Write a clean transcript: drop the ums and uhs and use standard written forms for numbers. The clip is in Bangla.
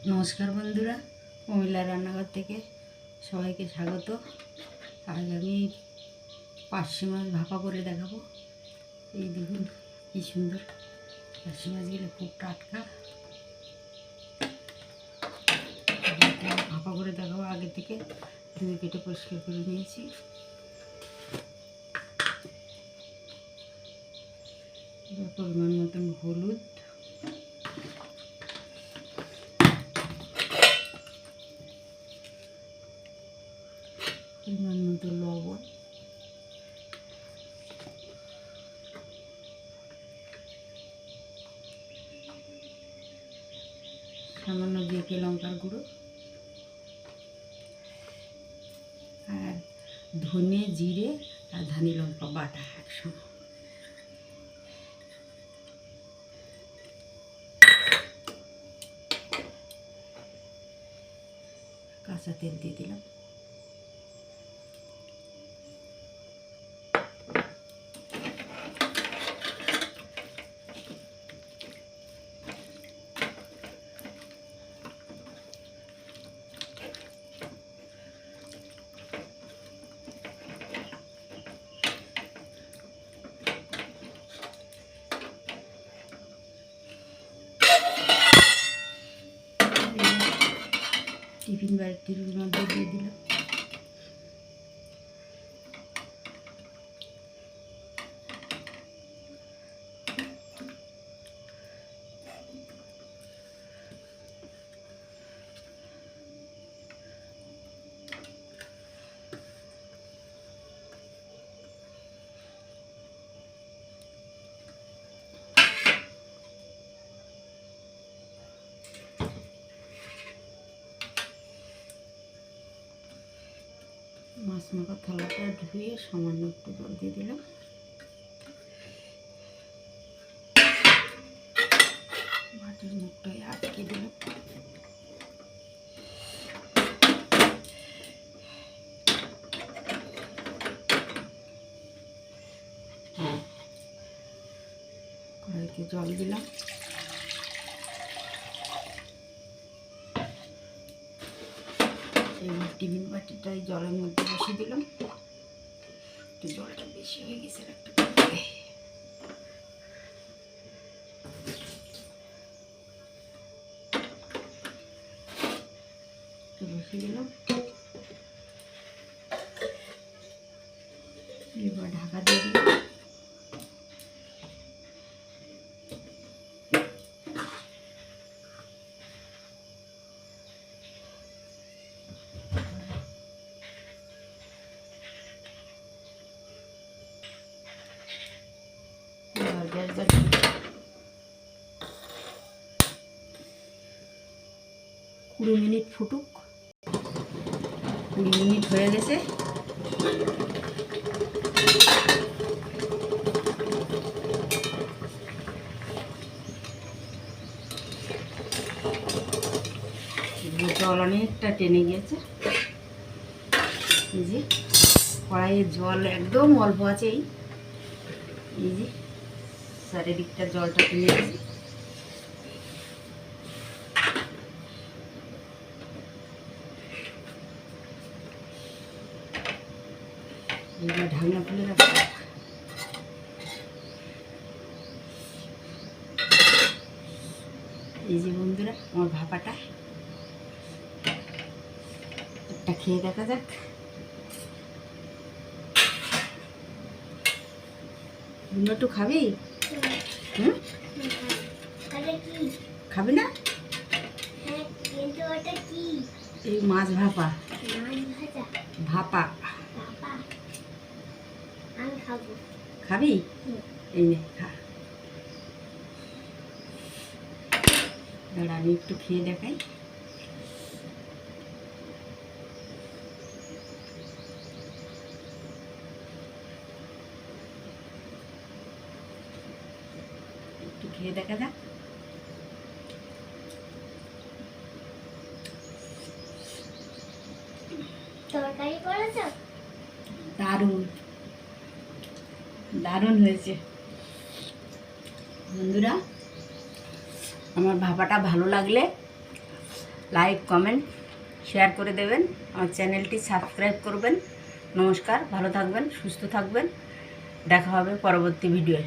নমস্কার বন্ধুরা, প্রমিলা রান্নাঘর থেকে সবাইকে স্বাগত। আজ আমি পার্শে মাছ ভাপা করে দেখাবো। এই দেখুন কি সুন্দর পার্শে মাছগুলো, খুব টাটকা। ভাপা করে দেখাবো। আগে থেকে ধুয়ে কেটে পরিষ্কার করে নিয়েছি। পরিমাণ মতন হলুদ, পরিমাণ মতো লবণ, সামান্য জেকে লঙ্কার গুঁড়ো, আর ধনে জিরে আর ধানি লঙ্কা বাটা একসঙ্গে। কাঁচা তেল দিয়ে দিলাম। টিফিন বাটির মধ্যে দিয়ে দিলাম। মাছ মাখা থালাটা ধুয়ে সামান্য একটু জল দিয়ে দিলাম। বাটির মুখটায় আটকে দিলাম। কড়াইতে জল দিলাম। এই টিফিন বাটিটাই জলের মধ্যে বসিয়ে দিলাম। একটু জলটা বেশি হয়ে গেছে, একটু বসিয়ে দিলাম। এবার ঢাকা দিয়ে দিলাম। গ্যাস জ্বালিয়ে 20 মিনিট ফুটুক। 20 মিনিট হয়ে গেছে। জল অনেকটা টেনে গিয়েছে। এই যে কড়াইয়ের জল একদম অল্প আছে। এই যে চারিদিকটা জলটা টেনে গেছে। এবার ঢাকনা খুলে রাখবো। এই যে বন্ধুরা, আমার ভাপাটা একটা খেয়ে দেখা যাক। একটু খাবি? হুম, খাবি না? এই মাছ ভাপা, ভাপা খাবি? এই নে খা। দাঁড়া, আমি একটু খেয়ে দেখাই। একটু খেয়ে দেখা যাক। তরকারি করেছো? দারুণ দারুণ হয়েছে বন্ধুরা। আমার ভাপাটা ভালো লাগলে লাইক কমেন্ট শেয়ার করে দেবেন, আমার চ্যানেলটি সাবস্ক্রাইব করবেন। নমস্কার, ভালো থাকবেন, সুস্থ থাকবেন, দেখা হবে পরবর্তী ভিডিওয়ে।